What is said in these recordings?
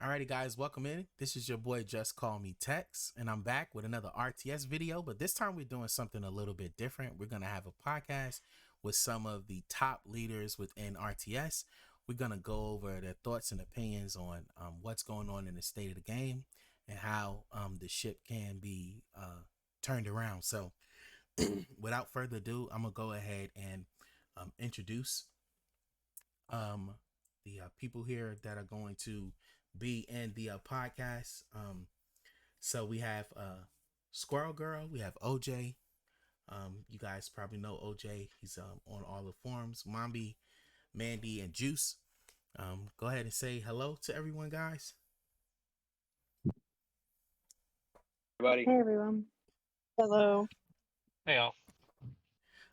Alrighty, guys, welcome in. This is your boy JustCMTexx, and I'm back with another RTS video. But this time we're doing something a little bit different. We're gonna have a podcast with some of the top leaders within RTS. We're gonna go over their thoughts and opinions on what's going on in the state of the game and how the ship can be turned around. So, without further ado, I'm gonna go ahead and introduce the people here that are going to be in the podcast. So we have Squirrel Girl, we have OJ. You guys probably know OJ. He's on all the forums. Mombie, Mandy, and Juice. Go ahead and say hello to everyone, guys. Everybody. Hey everyone. Hello. Hey, all.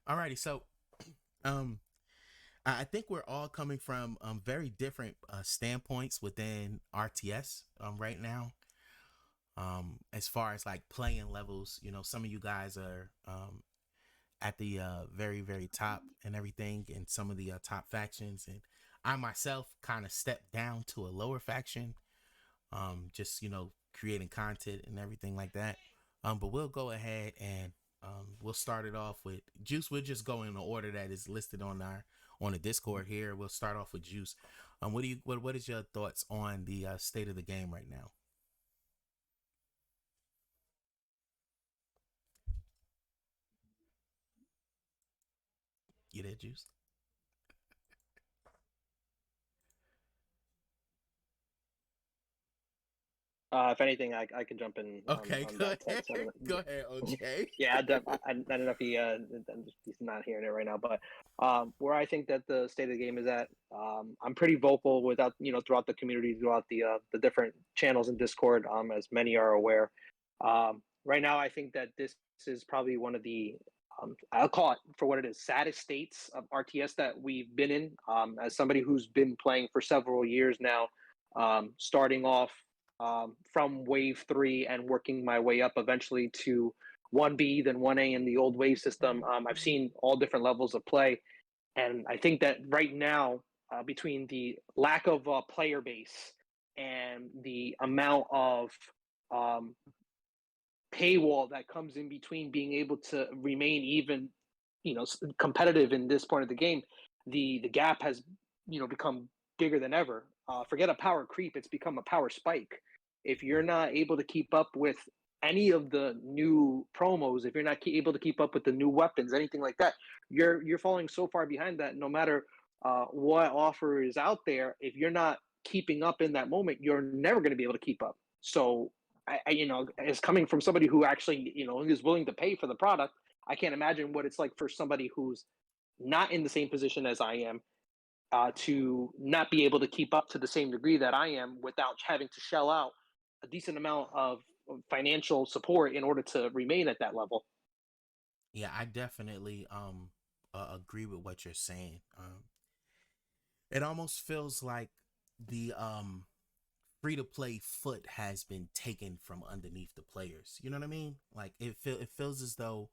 Alrighty, so I think we're all coming from very different standpoints within RTS right now. As far as like playing levels, you know, some of you guys are at the very, very top and everything, and some of the top factions, and I myself kind of stepped down to a lower faction, just, you know, creating content and everything like that. But we'll go ahead and we'll start it off with Juice. We'll just go in the order that is listed on the Discord here. We'll start off with Juice. What is your thoughts on the state of the game right now? You there, Juice? If anything, I can jump in. Okay, on go that ahead. sense. Go ahead, OJ. Yeah, I don't know if he's not hearing it right now, but where I think that the state of the game is at, I'm pretty vocal without throughout the community, throughout the different channels in Discord, as many are aware. Right now, I think that this is probably one of the I'll call it for what it is, saddest states of RTS that we've been in. As somebody who's been playing for several years now, starting off from wave 3 and working my way up eventually to 1B, then 1A in the old wave system. I've seen all different levels of play. And I think that right now, between the lack of player base and the amount of um, paywall that comes in between being able to remain even, competitive in this point of the game, the gap has, become bigger than ever. Forget a power creep; it's become a power spike. If you're not able to keep up with any of the new promos, if you're not able to keep up with the new weapons, anything like that, you're falling so far behind that no matter what offer is out there, if you're not keeping up in that moment, you're never going to be able to keep up. So as coming from somebody who actually, is willing to pay for the product, I can't imagine what it's like for somebody who's not in the same position as I am, to not be able to keep up to the same degree that I am without having to shell out a decent amount of financial support in order to remain at that level. Yeah, I definitely agree with what you're saying. It almost feels like the free to play foot has been taken from underneath the players. You know what I mean? Like it feels as though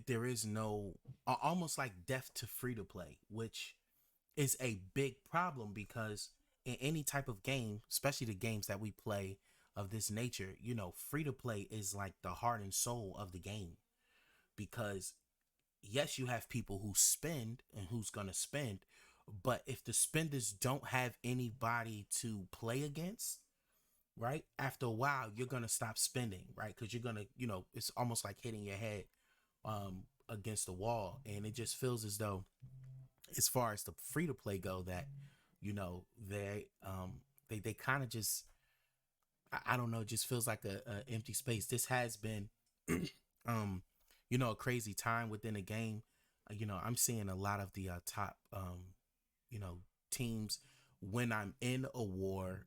there is no almost like death to free to play, which is a big problem because in any type of game, especially the games that we play of this nature, you know, free to play is like the heart and soul of the game. Because yes, you have people who spend and who's gonna spend, but if the spenders don't have anybody to play against, right, after a while you're gonna stop spending, right? Because you're gonna, you know, it's almost like hitting your head against the wall. And it just feels as though, as far as the free to play go, that, you know, they kind of just, I don't know, it just feels like a empty space. This has been you know, a crazy time within the game. You know, I'm seeing a lot of the top you know, teams, when I'm in a war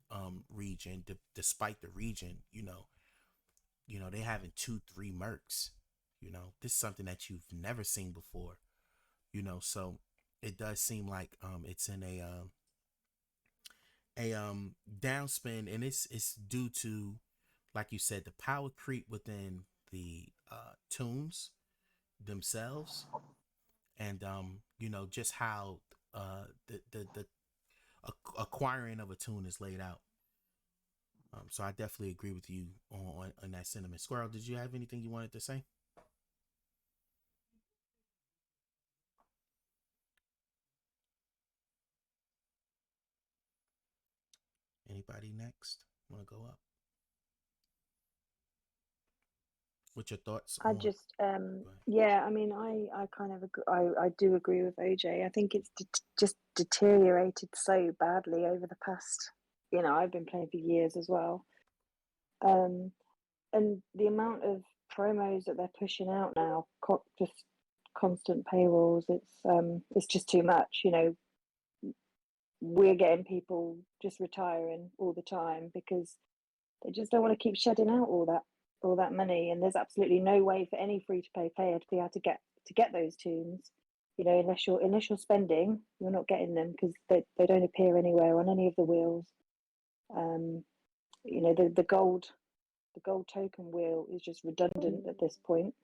region, despite the region, they having 2-3 mercs. You know, this is something that you've never seen before. You know, so it does seem like it's in a downspin, and it's due to, like you said, the power creep within the tunes themselves, and you know, just how the acquiring of a tune is laid out. So I definitely agree with you on that sentiment. Squirrel, did you have anything you wanted to say? Anybody next? Want to go up? What's your thoughts I on? just, Go ahead. yeah, I mean, I kind of agree, I do agree with OJ. I think it's just deteriorated so badly over the past, I've been playing for years as well. Um, and the amount of promos that they're pushing out now, just constant paywalls, it's just too much. We're getting people just retiring all the time because they just don't want to keep shedding out all that money, and there's absolutely no way for any free to play player to be able to get those tunes. Unless you're spending, you're not getting them because they don't appear anywhere on any of the wheels. The gold token wheel is just redundant at this point.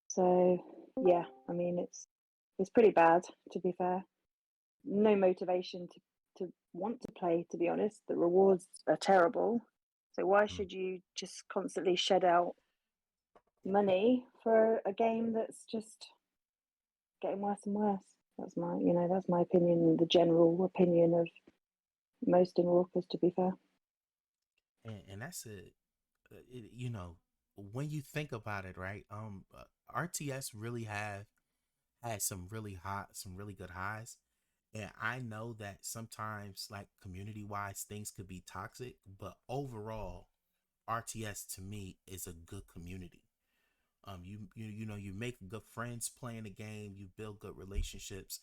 So yeah, I mean it's pretty bad, to be fair. No motivation to want to play, to be honest. The rewards are terrible. So why should you just constantly shed out money for a game that's just getting worse and worse? That's my opinion, the general opinion of most Inwalkers, to be fair. And that's when you think about it, right? RTS really had some really good highs. And I know that sometimes, like, community wise, things could be toxic, but overall, RTS to me is a good community. You make good friends playing the game, you build good relationships,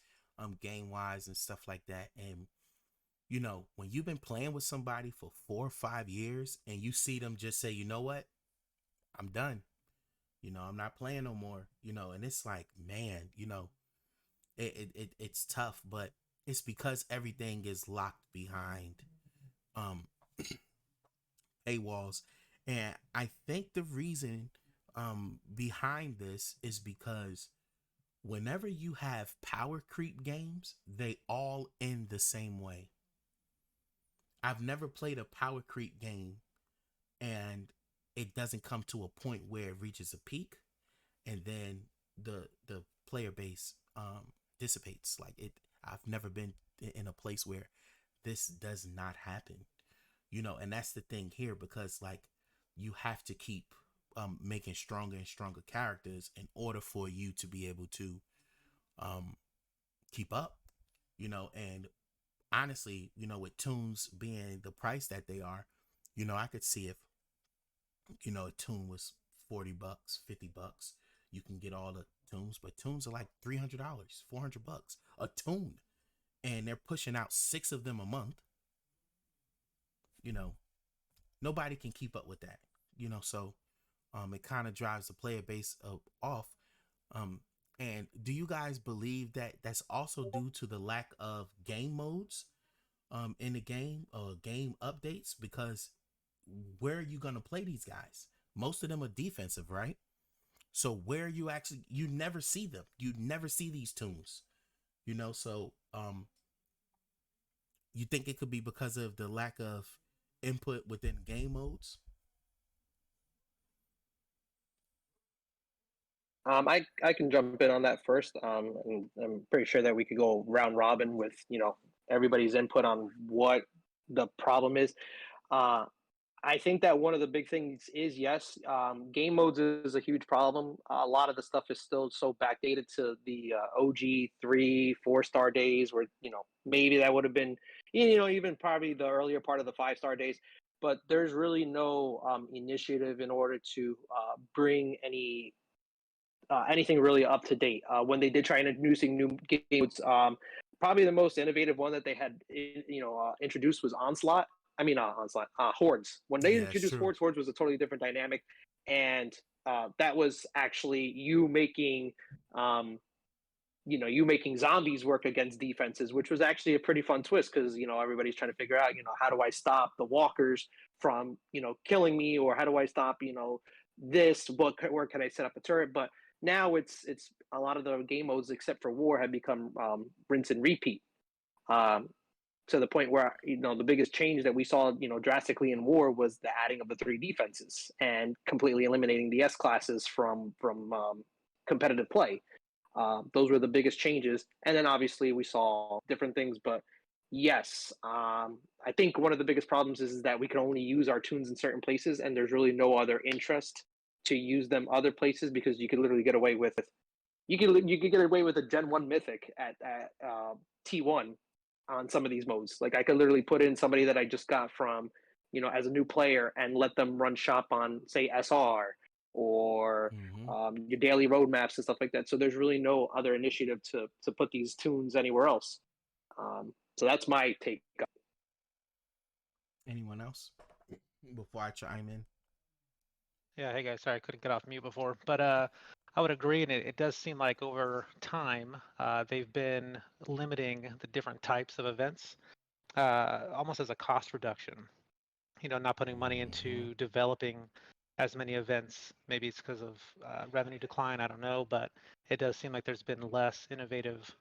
game wise and stuff like that. And when you've been playing with somebody for 4 or 5 years and you see them just say, you know what, I'm done. I'm not playing no more. And it's like, man, it's tough, but it's because everything is locked behind um paywalls. And I think the reason behind this is because whenever you have power creep games, they all end the same way. I've never played a power creep game and it doesn't come to a point where it reaches a peak and then the player base dissipates. Like, it I've never been in a place where this does not happen. And that's the thing here, because like you have to keep making stronger and stronger characters in order for you to be able to keep up. And honestly, with tunes being the price that they are, I could see if a tune was $40, $50, you can get all the tunes, but tunes are like $300, $400 a tune, and they're pushing out 6 of them a month. Nobody can keep up with that. So it kind of drives the player base off. Um, and do you guys believe that that's also due to the lack of game modes in the game, or game updates? Because where are you gonna play these guys? Most of them are defensive, right? So where you never see them. You never see these tunes. So you think it could be because of the lack of input within game modes? I can jump in on that first. And I'm pretty sure that we could go round robin with everybody's input on what the problem is. Uh, I think that one of the big things is, yes, game modes is a huge problem. A lot of the stuff is still so backdated to the OG 3, 4 star days, where maybe that would have been even probably the earlier part of the 5 star days. But there's really no initiative in order to bring anything really up to date. When they did try introducing new game modes, probably the most innovative one that they had introduced was Onslaught. I mean, Onslaught, Hordes. When they Yeah, introduced true. Hordes was a totally different dynamic, and that was actually you making zombies work against defenses, which was actually a pretty fun twist, because everybody's trying to figure out how do I stop the walkers from killing me, or how do I stop this, where can I set up a turret? But now it's a lot of the game modes except for war have become rinse and repeat. to the point where the biggest change that we saw drastically in War was the adding of the 3 defenses and completely eliminating the S classes from competitive play. Those were the biggest changes, and then obviously we saw different things. But yes, I think one of the biggest problems is that we can only use our tunes in certain places, and there's really no other interest to use them other places, because you could literally get away with you could get away with a Gen 1 Mythic at T1 on some of these modes. Like, I could literally put in somebody that I just got from, as a new player, and let them run shop on, say, SR, or your daily roadmaps and stuff like that. So there's really no other initiative to put these tunes anywhere else. So that's my take. Anyone else before I chime in? Yeah, hey guys, sorry I couldn't get off mute before, but I would agree, and it does seem like over time they've been limiting the different types of events, almost as a cost reduction. Not putting money into developing as many events. Maybe it's because of revenue decline, I don't know, but it does seem like there's been less innovative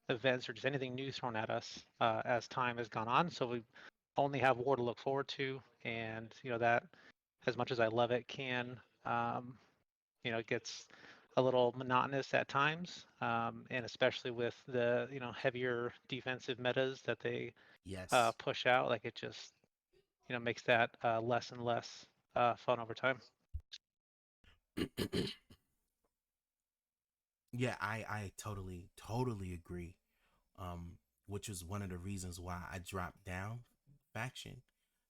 events or just anything new thrown at us as time has gone on. So we only have War to look forward to, and that, as much as I love it, it gets a little monotonous at times, and especially with the heavier defensive metas that they Yes. push out. Like, it just makes that less and less fun over time. Yeah, I totally agree. Which is one of the reasons why I dropped down faction,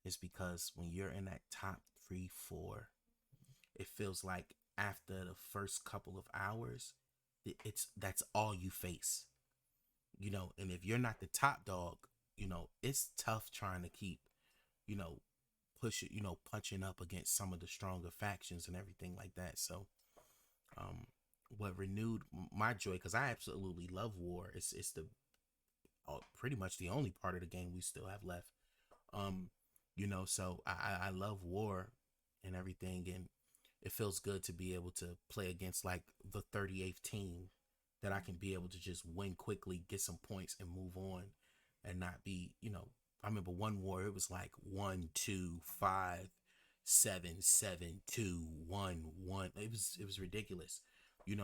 is because when you're in that top 3-4, it feels like after the first couple of hours, that's all you face. And if you're not the top dog, it's tough trying to keep, you know, push it, punching up against some of the stronger factions and everything like that. So, what renewed my joy, because I absolutely love War. It's the pretty much the only part of the game we still have left. So I love War and everything, and it feels good to be able to play against like the 38th team that I can be able to just win quickly, get some points, and move on, and not be, I remember one War, it was like 1, 2, 5, 7, 7, 2, 1, 1. It was ridiculous,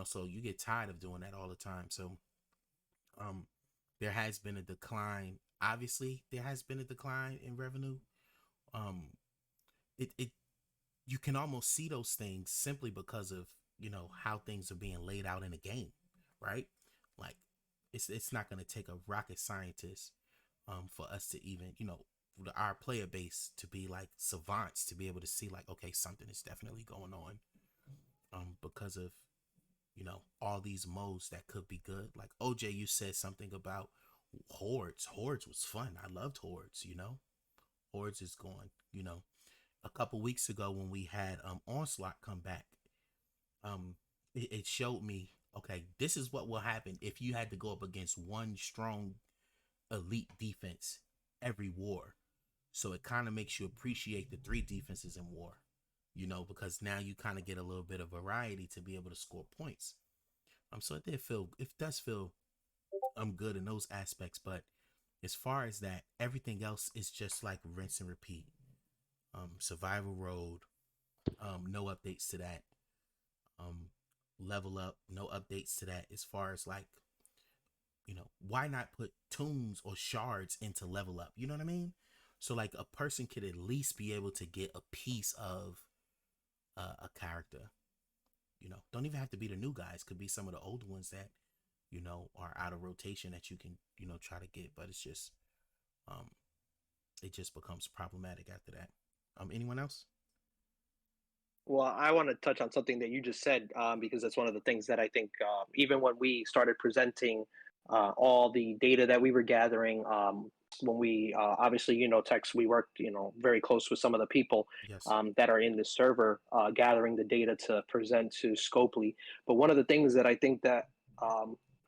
So you get tired of doing that all the time. So, there has been a decline. Obviously, there has been a decline in revenue. Um, it you can almost see those things simply because of how things are being laid out in the game, right? Like, it's not going to take a rocket scientist for us to even our player base to be like savants to be able to see like, okay, something is definitely going on because of all these modes that could be good. Like, OJ, you said something about Hordes was fun. I loved Hordes. Hordes is going. A couple weeks ago when we had Onslaught come back, it showed me, okay, this is what will happen if you had to go up against one strong elite defense every War. So it kind of makes you appreciate the 3 defenses in War, because now you kind of get a little bit of variety to be able to score points. So it does feel good in those aspects, but as far as that, everything else is just like rinse and repeat. Survival Road, no updates to that. Level Up, no updates to that. As far as like, why not put tunes or shards into Level Up? You know what I mean? So like a person could at least be able to get a piece of a character. Don't even have to be the new guys. Could be some of the old ones that are out of rotation that you can try to get. But it's just it just becomes problematic after that. Anyone else? Well, I want to touch on something that you just said, because that's one of the things that I think, even when we started presenting all the data that we were gathering, when we obviously, Tex, we worked, very close with some of the people Yes. that are in the server, gathering the data to present to Scopely. But one of the things that I think that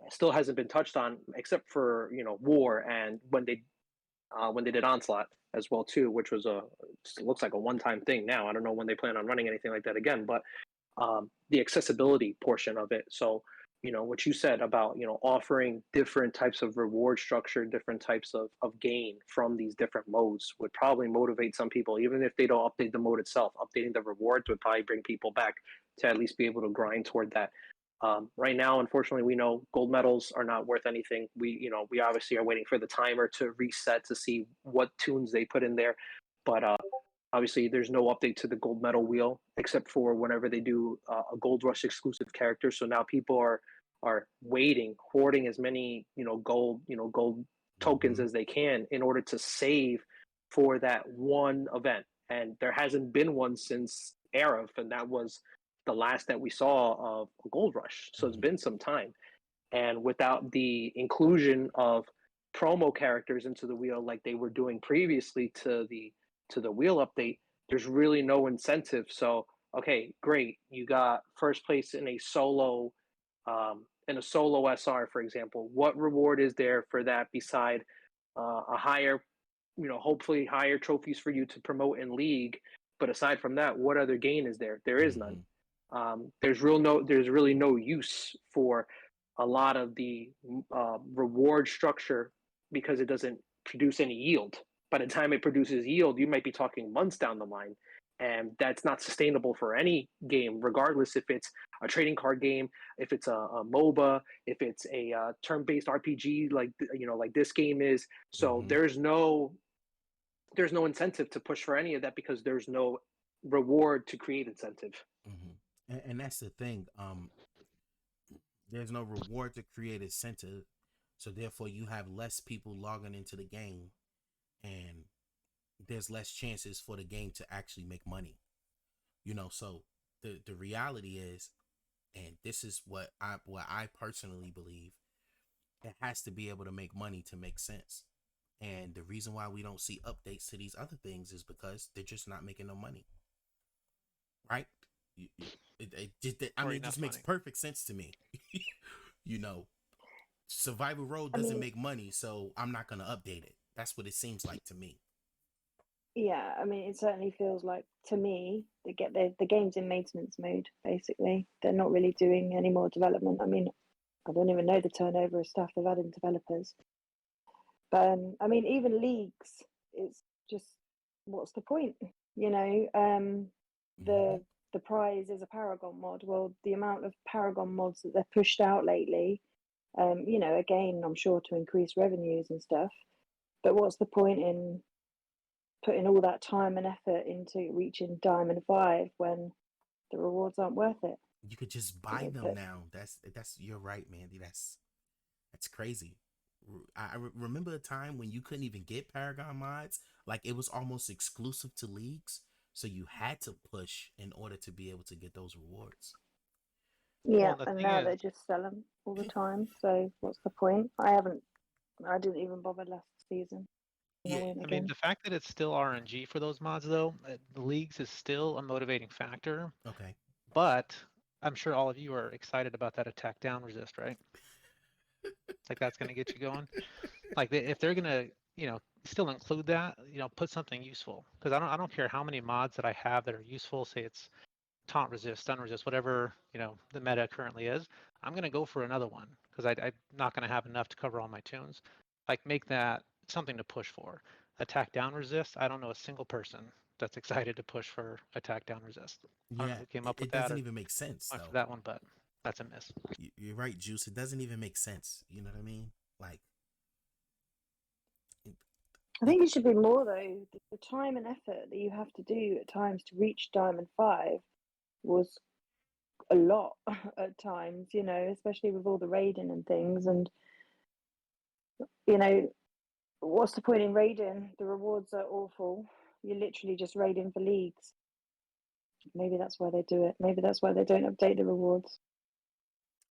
still hasn't been touched on, except for War, and when they did Onslaught as well too, which was looks like a one-time thing now. I don't know when they plan on running anything like that again, but the accessibility portion of it. So what you said about, offering different types of reward structure, different types of gain from these different modes would probably motivate some people, even if they don't update the mode itself. Updating the rewards would probably bring people back to at least be able to grind toward that. Right now, unfortunately, we know gold medals are not worth anything. We obviously are waiting for the timer to reset to see what tunes they put in there, but obviously there's no update to the gold medal wheel except for whenever they do a gold rush exclusive character. So now people are waiting, hoarding as many gold tokens as they can in order to save for that one event. And there hasn't been one since Arif, and that was the last that we saw of a gold rush. So it's been some time. And without the inclusion of promo characters into the wheel like they were doing previously to the wheel update, there's really no incentive. So okay, great, you got first place in a solo SR, for example. What reward is there for that beside a higher, hopefully higher trophies for you to promote in league? But aside from that, what other gain is there? There is none. There's really no use for a lot of the reward structure because it doesn't produce any yield. By the time it produces yield, you might be talking months down the line, and that's not sustainable for any game, regardless if it's a trading card game, if it's a MOBA, if it's a turn-based RPG like this game is. So there's no incentive to push for any of that because there's no reward to create incentive. And that's the thing. There's no reward to create incentive, so therefore you have less people logging into the game, and there's less chances for the game to actually make money. So the reality is, and this is what I personally believe, it has to be able to make money to make sense. And the reason why we don't see updates to these other things is because they're just not making no money, right? It just makes perfect sense to me. Survival Road doesn't make money, so I'm not going to update it. That's what it seems like to me. Yeah, it certainly feels like to me the game's in maintenance mode. Basically, they're not really doing any more development. I don't even know the turnover of stuff they've had in developers. But even leagues, it's just what's the point? The prize is a Paragon mod. Well, the amount of Paragon mods that they've pushed out lately, again, I'm sure to increase revenues and stuff. But what's the point in putting all that time and effort into reaching Diamond 5 when the rewards aren't worth it? You could just buy them now. You're right, Mandy. That's crazy. I remember a time when you couldn't even get Paragon mods. Like, it was almost exclusive to leagues. So you had to push in order to be able to get those rewards. Yeah, and now they just sell them all the time. So what's the point? I didn't even bother last season. Yeah, the fact that it's still RNG for those mods, though, the leagues is still a motivating factor. Okay. But I'm sure all of you are excited about that attack down resist, right? Like, that's going to get you going. Like, if they're going to, still include that, put something useful. Because I don't care how many mods that I have that are useful. Say it's taunt resist, stun resist, whatever the meta currently is. I'm going to go for another one because I'm not going to have enough to cover all my tunes. Like, make that something to push for. Attack down resist. I don't know a single person that's excited to push for attack down resist. I don't know who came up with that. It doesn't even make sense though. For that one, but that's a miss. You're right, Juice. It doesn't even make sense. You know what I mean? Like, I think it should be more though. The time and effort that you have to do at times to reach Diamond 5 was a lot at times, especially with all the raiding and things. And, what's the point in raiding? The rewards are awful. You're literally just raiding for leagues. Maybe that's why they do it. Maybe that's why they don't update the rewards.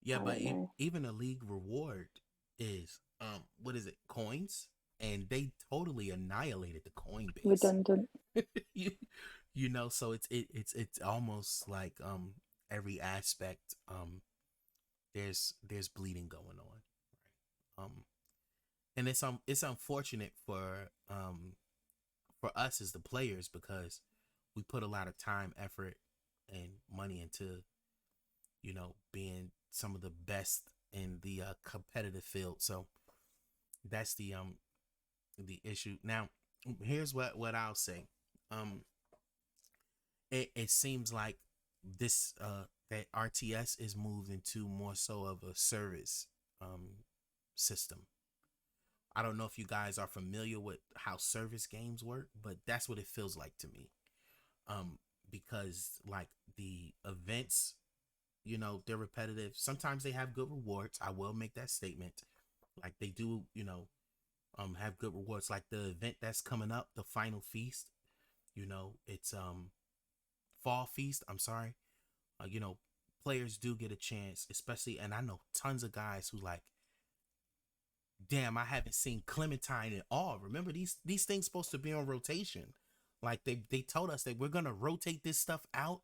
Yeah, but even a league reward is, what is it? Coins? And they totally annihilated the coin base. Redundant. So it's almost like every aspect there's bleeding going on, right? And it's unfortunate for us as the players because we put a lot of time, effort, and money into being some of the best in the competitive field. So that's the issue. Now, here's what I'll say. It seems like this that RTS is moved into more so of a service system. I don't know if you guys are familiar with how service games work, but that's what it feels like to me. Because like the events, you know, they're repetitive. Sometimes they have good rewards. I will make that statement. Like they do, you know, have good rewards. Like the event that's coming up, the final feast, you know, it's fall feast. I'm sorry. You know, players do get a chance, especially, and I know tons of guys who like, damn, I haven't seen Clementine at all. Remember these things supposed to be on rotation. Like they told us that we're gonna rotate this stuff out.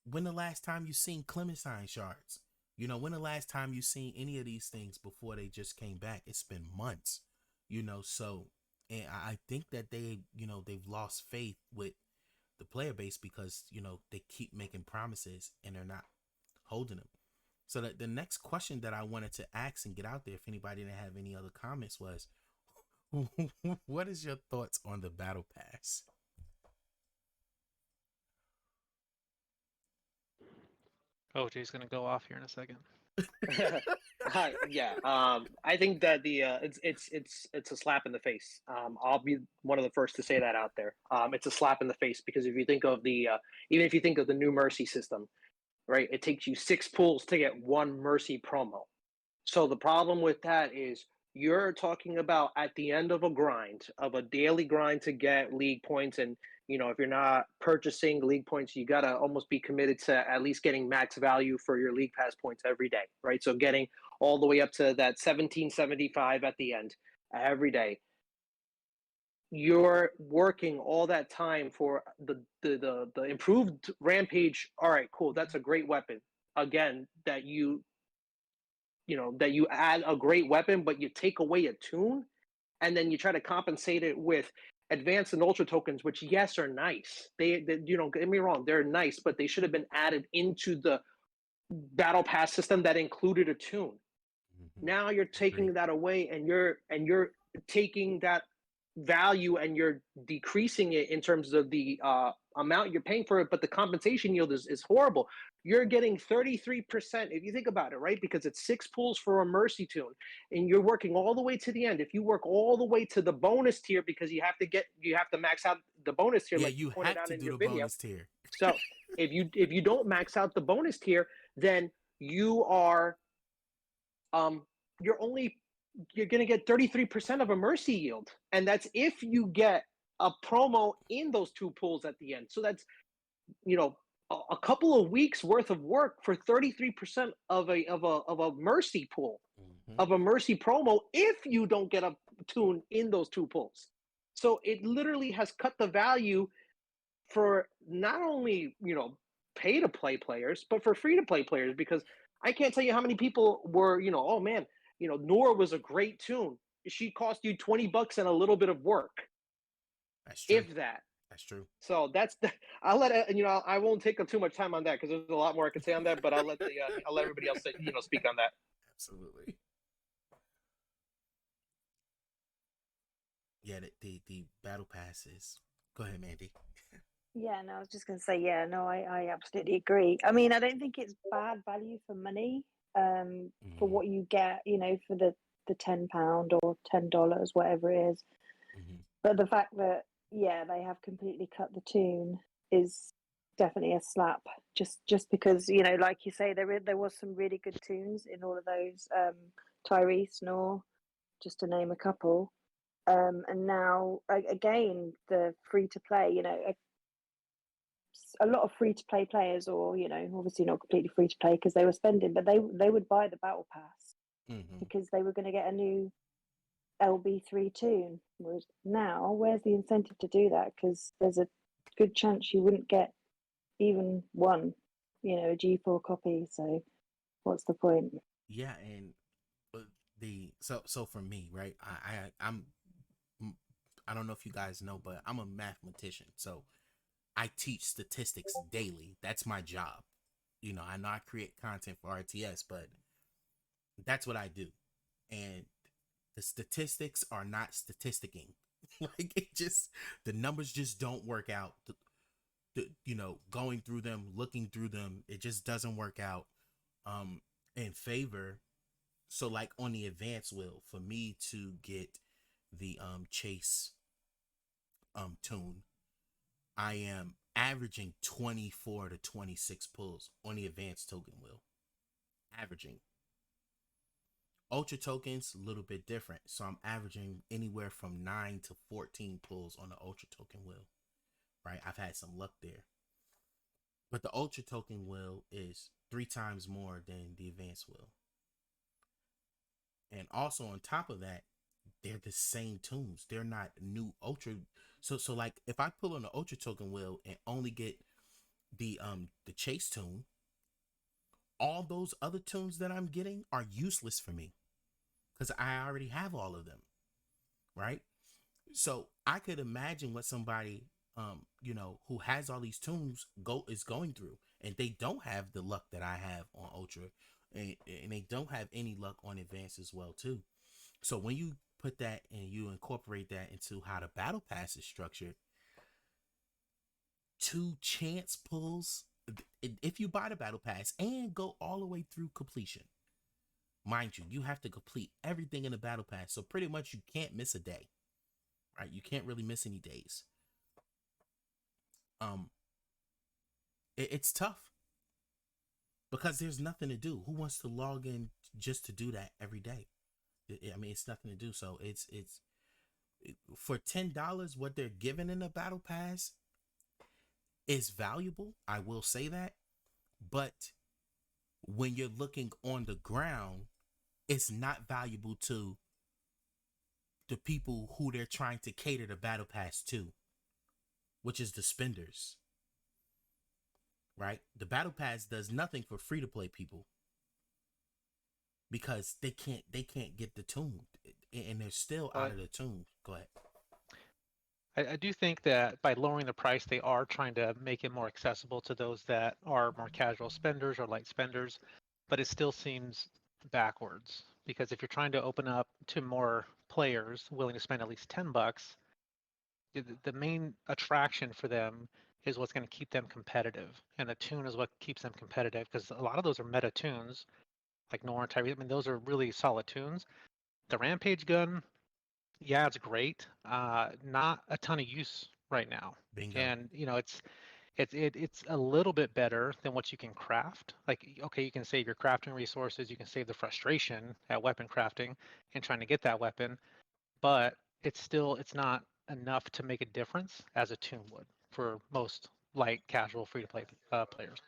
When the last time you seen Clementine shards? You know, when the last time you seen any of these things before they just came back? It's been months. You know, so and I think that they, you know, they've lost faith with the player base because, you know, they keep making promises and they're not holding them. So that the next question that I wanted to ask and get out there, if anybody didn't have any other comments, was what is your thoughts on the battle pass? Oh, Jay's gonna go off here in a second. Yeah. I think that the it's a slap in the face. I'll be one of the first to say that out there. It's a slap in the face because if you think of the even if you think of the new Mercy system, right? It takes you 6 pulls to get 1 Mercy promo. So the problem with that is you're talking about at the end of a grind, of a daily grind to get league points. And, you know, if you're not purchasing league points, you got to almost be committed to at least getting max value for your league pass points every day, right? So getting all the way up to that 1775 at the end every day. You're working all that time for the improved Rampage. All right, cool. That's a great weapon. Again, that you know that you add a great weapon but you take away a tune and then you try to compensate it with advanced and ultra tokens, which yes are nice. They you know, get me wrong, they're nice, but they should have been added into the battle pass system that included a tune. Now you're taking that away and you're taking that value and you're decreasing it in terms of the amount you're paying for it, but the compensation yield is horrible. You're getting 33% if you think about it, right? Because it's 6 pulls for a Mercy tune and you're working all the way to the end. If you work all the way to the bonus tier, because you have to max out the bonus tier, Yeah, like you pointed have out to in do your the video. bonus tier. So if you don't max out the bonus tier, then you are you're going to get 33% of a Mercy yield, and that's if you get a promo in those 2 pulls at the end. So that's, you know, a couple of weeks worth of work for 33% of a Mercy pull, of a Mercy promo, if you don't get a tune in those 2 pulls. So it literally has cut the value for not only, you know, pay to play players, but for free to play players, because I can't tell you how many people were, you know, oh man, you know, Nora was a great tune. She cost you $20 and a little bit of work. That's true. If that. That's true. So that's the, I'll let you know, I won't take up too much time on that because there's a lot more I could say on that, but I'll let everybody else say, you know, speak on that. Absolutely. Yeah, the battle passes. Go ahead, Mandy. Yeah, no, I was just going to say, yeah, no, I absolutely agree. I mean, I don't think it's bad value for money, for what you get, you know, for the £10 or $10, whatever it is. But the fact that, yeah, they have completely cut the tune is definitely a slap. Just because, you know, like you say, there was some really good tunes in all of those. Tyrese, Nor, just to name a couple. And now again, the free to play, you know, a lot of free to play players, or, you know, obviously not completely free to play because they were spending, but they would buy the battle pass because they were going to get a new LB3 tune. Whereas now, where's the incentive to do that? Because there's a good chance you wouldn't get even one, you know, a G4 copy. So what's the point? Yeah, and so for me, right? I don't know if you guys know, but I'm a mathematician, so I teach statistics daily. That's my job. I know I create content for RTS, but that's what I do. And the statistics are not statisticking. Like the numbers just don't work out. Going through them, looking through them, it just doesn't work out in favor. So like on the advanced wheel, for me to get the chase tune, I am averaging 24 to 26 pulls on the advanced token wheel. Averaging. Ultra tokens, a little bit different. So I'm averaging anywhere from 9 to 14 pulls on the ultra token wheel. Right? I've had some luck there. But the ultra token wheel is 3 times more than the advanced wheel. And also on top of that, they're the same tunes. They're not new ultra. So like if I pull on the ultra token wheel and only get the chase tune, all those other tunes that I'm getting are useless for me because I already have all of them, right? So I could imagine what somebody who has all these tunes is going through, and they don't have the luck that I have on ultra, and they don't have any luck on advanced as well too. So when you put that and you incorporate that into how the battle pass is structured, 2 chance pulls if you buy the battle pass and go all the way through completion. Mind you have to complete everything in the battle pass, so pretty much you can't miss a day, right? You can't really miss any days. It's tough because there's nothing to do. Who wants to log in just to do that every day? I mean, it's nothing to do. So it's for $10, what they're giving in the battle pass is valuable. I will say that, but when you're looking on the ground, it's not valuable to the people who they're trying to cater the battle pass to, which is the spenders, right? The battle pass does nothing for free to play people because they can't get the tune, and they're still out of the tune. Go ahead. I do think that by lowering the price, they are trying to make it more accessible to those that are more casual spenders or light spenders, but it still seems backwards because if you're trying to open up to more players willing to spend at least $10, the main attraction for them is what's going to keep them competitive, and the tune is what keeps them competitive because a lot of those are meta tunes, like Nor, Tyrese. I mean, those are really solid tunes. The Rampage gun, yeah, it's great. Not a ton of use right now. Bingo. And it's a little bit better than what you can craft. Like, okay, you can save your crafting resources, you can save the frustration at weapon crafting and trying to get that weapon, but it's not enough to make a difference as a tune would for most light casual free to play players.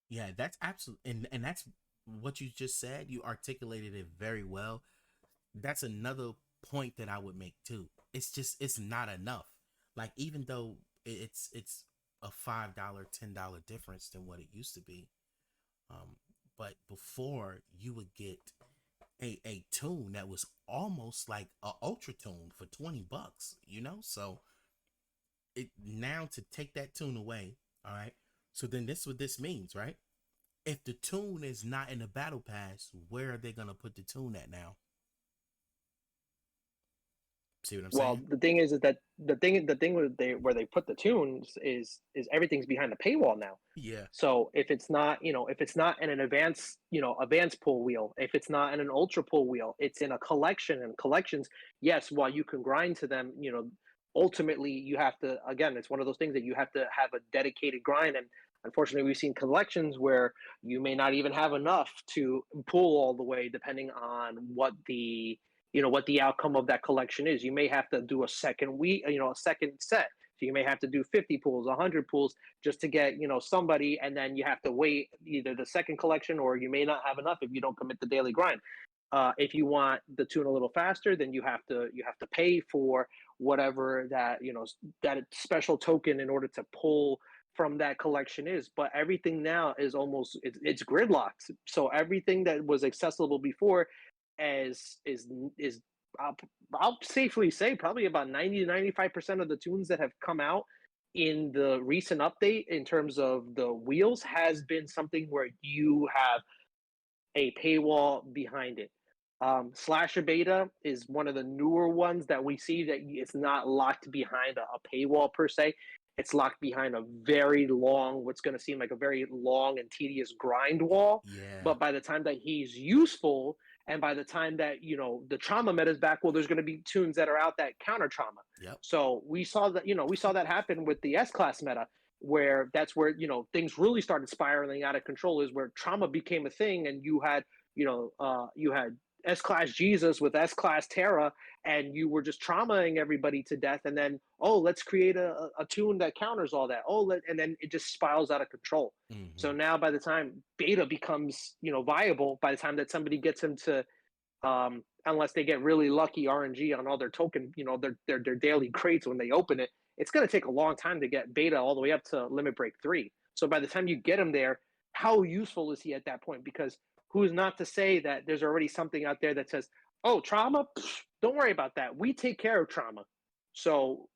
Yeah, that's absolutely, and that's what you just said. You articulated it very well. That's another point that I would make too. It's not enough. Like even though it's a $5, $10 difference than what it used to be, but before you would get a tune that was almost like a ultra tune for $20, So it now to take that tune away, all right. So then this what this means, right? If the tune is not in the battle pass, where are they gonna put the tune at now? See what I'm saying? Well, the thing is that the thing where they put the tunes is everything's behind the paywall now. Yeah. So if it's not in an advanced pull wheel, if it's not in an ultra pull wheel, it's in a collection. And collections, yes, while you can grind to them, ultimately you have to, again, it's one of those things that you have to have a dedicated grind. And unfortunately, we've seen collections where you may not even have enough to pull all the way, depending on what the outcome of that collection is. You may have to do a second a second set. So you may have to do 50 pulls, 100 pulls just to get, somebody, and then you have to wait either the second collection, or you may not have enough if you don't commit the daily grind. If you want the tune a little faster, then you have to pay for whatever that that special token in order to pull from that collection is. But everything now is it's gridlocked. So everything that was accessible before is I'll safely say probably about 90 to 95% of the tunes that have come out in the recent update in terms of the wheels has been something where you have a paywall behind it. Slasher Beta is one of the newer ones that we see that it's not locked behind a paywall per se. It's locked behind a very long, what's going to seem like a very long and tedious grind wall. Yeah. But by the time that he's useful, and by the time that the trauma meta is back, well, there's going to be tunes that are out that counter trauma. Yep. So we saw that happen with the S class meta, where that's where things really started spiraling out of control. Is where trauma became a thing, and you had S-Class Jesus with S-Class Terra, and you were just traumaing everybody to death. And then, let's create a tune that counters all that. And then it just spirals out of control. Mm-hmm. So now by the time beta becomes, viable, by the time that somebody gets him to, unless they get really lucky RNG on all their token, their daily crates when they open it, it's going to take a long time to get beta all the way up to Limit Break 3. So by the time you get him there, how useful is he at that point? Because who's not to say that there's already something out there that says, oh, trauma, pfft, don't worry about that. We take care of trauma. So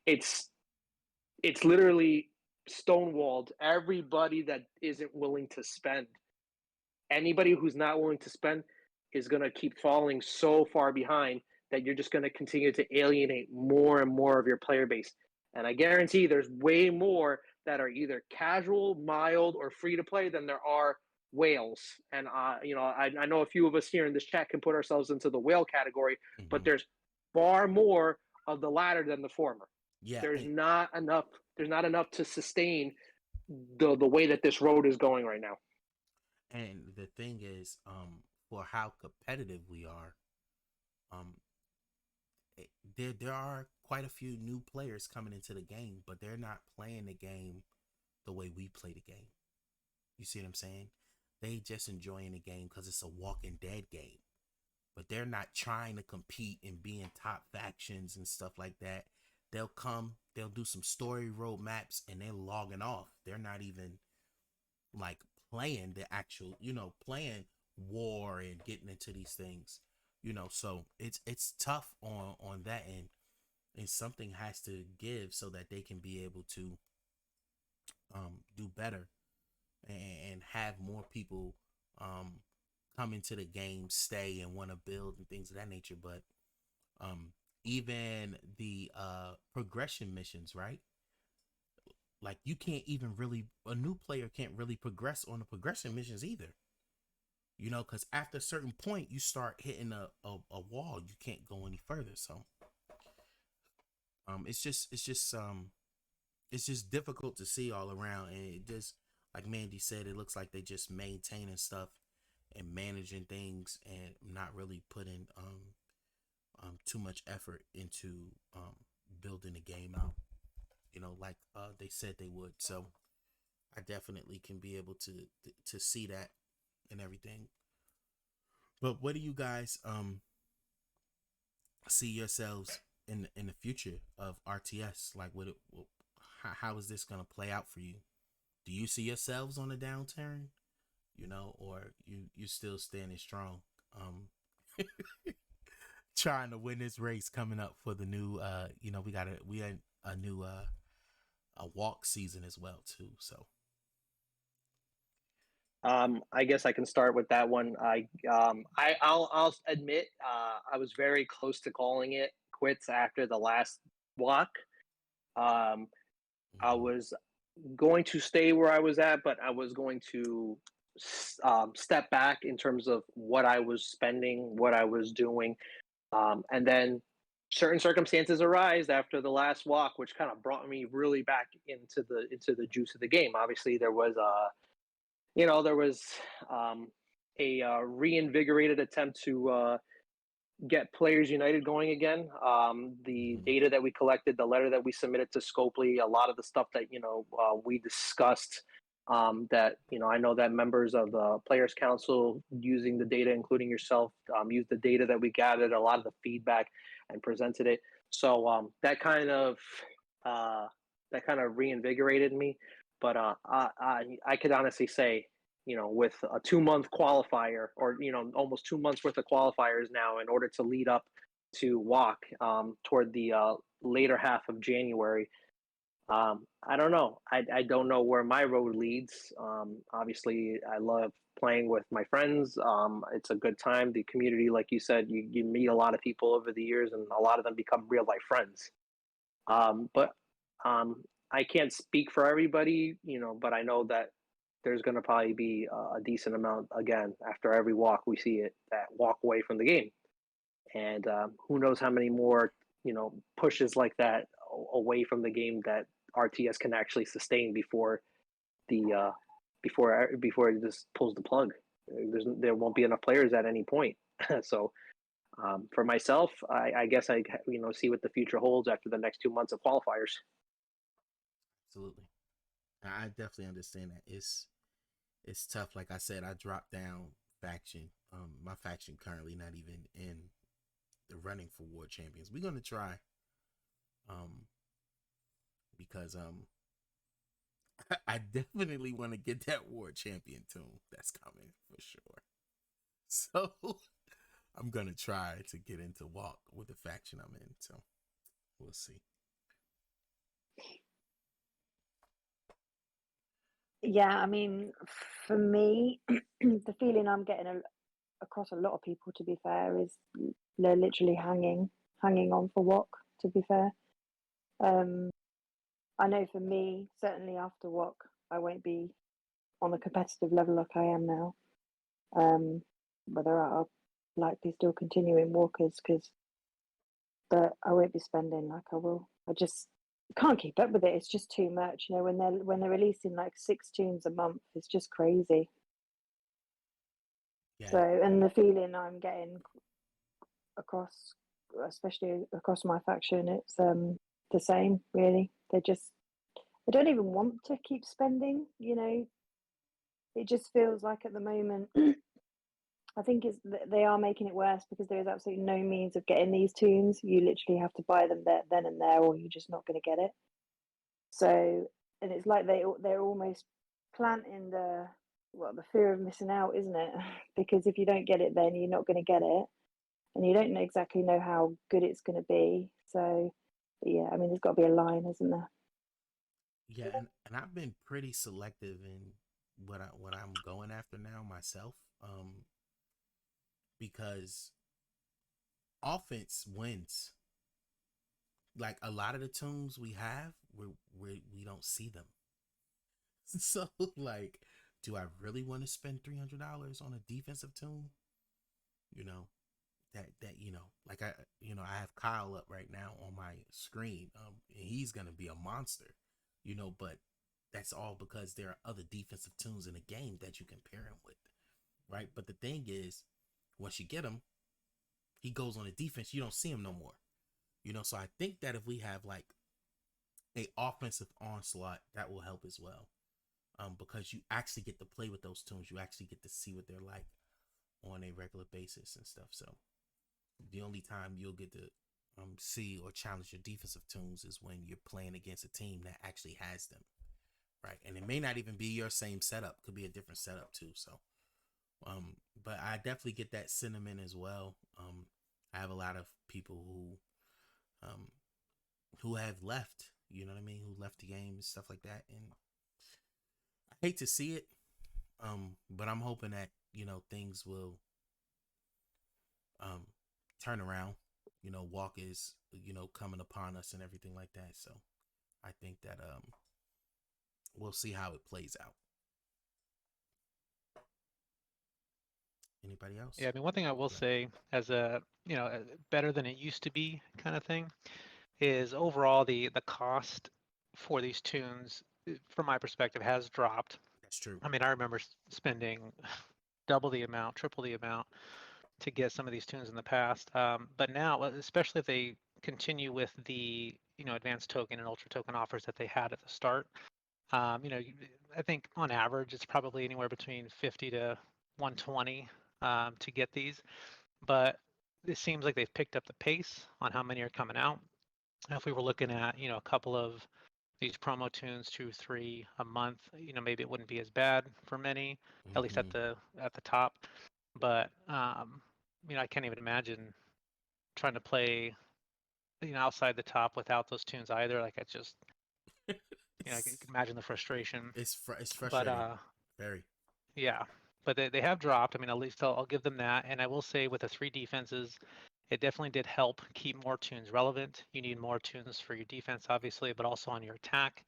it's literally stonewalled everybody that isn't willing to spend. Anybody who's not willing to spend is going to keep falling so far behind that you're just going to continue to alienate more and more of your player base. And I guarantee there's way more that are either casual, mild, or free to play than there are whales. And I know a few of us here in this chat can put ourselves into the whale category, but there's far more of the latter than the former. Yeah, there's not enough to sustain the way that this road is going right now. And the thing is, for how competitive we are, there are quite a few new players coming into the game, but they're not playing the game the way we play the game. You see what I'm saying? They just enjoying the game because it's a Walking Dead game, but they're not trying to compete and be in top factions and stuff like that. They'll come, they'll do some story roadmaps, and they're logging off. They're not even like playing the actual, playing war and getting into these things, so it's tough on that end, and something has to give so that they can be able to do better and have more people come into the game, stay and want to build and things of that nature. But even the progression missions, right? Like you can't even really, a new player can't really progress on the progression missions either. Because after a certain point, you start hitting a wall. You can't go any further. So it's just difficult to see all around. And it just, like Mandy said, it looks like they just maintaining stuff and managing things and not really putting too much effort into building the game out, like they said they would. So I definitely can be able to see that and everything. But what do you guys see yourselves in the future of RTS? Like, how is this gonna play out for you? Do you see yourselves on a downturn, or you still standing strong, trying to win this race coming up for the new we had a new a walk season as well too. So I guess I can start with that one. I'll admit I was very close to calling it quits after the last walk. I was going to stay where I was at, but I was going to step back in terms of what I was spending, what I was doing, and then certain circumstances arise after the last walk, which kind of brought me really back into the juice of the game. Obviously, there was a reinvigorated attempt to get Players United going again. The data that we collected, the letter that we submitted to Scopely, a lot of the stuff that we discussed. That I know that members of the Players Council using the data, including yourself, used the data that we gathered, a lot of the feedback, and presented it. So that kind of reinvigorated me. But I could honestly say, with a 2-month qualifier, or almost 2 months worth of qualifiers now, in order to lead up to walk toward the later half of January. I don't know. I don't know where my road leads. Obviously, I love playing with my friends. It's a good time. The community, like you said, you meet a lot of people over the years, and a lot of them become real life friends. But I can't speak for everybody, but I know that there's going to probably be a decent amount again after every walk we see it that walk away from the game, and who knows how many more pushes like that away from the game that RTS can actually sustain before the before it just pulls the plug. There won't be enough players at any point. So for myself, I guess I see what the future holds after the next 2 months of qualifiers. Absolutely. I definitely understand that. It's tough. Like I said, I dropped down faction. My faction currently not even in the running for World Champions. We're gonna try. Because I definitely want to get that World Champion tune. That's coming for sure. So I'm gonna try to get into walk with the faction I'm in. So we'll see. Yeah, I mean, for me, the feeling I'm getting across a lot of people, to be fair, is they're literally hanging on for WOC, to be fair. I know for me, certainly after WOC, I won't be on a competitive level like I am now. Whether I'll likely still continue in walkers, but I won't be spending like I will. I just can't keep up with it. It's just too much. When they're releasing like 6 tunes a month, it's just crazy. Yeah. So, and the feeling I'm getting across, especially across my faction, it's the same really. They don't even want to keep spending. It just feels like at the moment. I think they are making it worse because there is absolutely no means of getting these tunes. You literally have to buy them then and there, or you're just not going to get it. So, and it's like they're almost planting the fear of missing out, isn't it? Because if you don't get it, then you're not going to get it, and you don't exactly know how good it's going to be. So, yeah, I mean, there's got to be a line, isn't there? Yeah, and I've been pretty selective in what I'm going after now myself. Because offense wins. Like a lot of the tunes we have, we don't see them. So like, do I really want to spend $300 on a defensive tune? That like I have Kyle up right now on my screen. And he's gonna be a monster. But that's all because there are other defensive tunes in the game that you can pair him with, right? But the thing is, once you get him, he goes on the defense. You don't see him no more. So I think that if we have like a offensive onslaught, that will help as well. Because you actually get to play with those tunes. You actually get to see what they're like on a regular basis and stuff. So the only time you'll get to see or challenge your defensive tunes is when you're playing against a team that actually has them, right? And it may not even be your same setup. Could be a different setup too. So, but I definitely get that sentiment as well. I have a lot of people who have left, you know what I mean, who left the game and stuff like that, and I hate to see it, but I'm hoping that things will turn around. Walk is coming upon us and everything like that, so I think that we'll see how it plays out. Anybody else? Yeah, I mean, one thing I will say as better than it used to be kind of thing is overall the cost for these tunes, from my perspective, has dropped. That's true. I mean, I remember spending double the amount, triple the amount to get some of these tunes in the past. But now, especially if they continue with the advanced token and ultra token offers that they had at the start, I think on average it's probably anywhere between 50 to 120 to get these. But it seems like they've picked up the pace on how many are coming out. If we were looking at a couple of these promo tunes, 2, 3 a month, maybe it wouldn't be as bad for many, at least at the top. But I can't even imagine trying to play, outside the top without those tunes either. Like I just, I can imagine the frustration. It's But frustrating. Very. yeah, but they have dropped. I mean, at least I'll give them that. And I will say with the 3 defenses, it definitely did help keep more tunes relevant. You need more tunes for your defense, obviously, but also on your attack.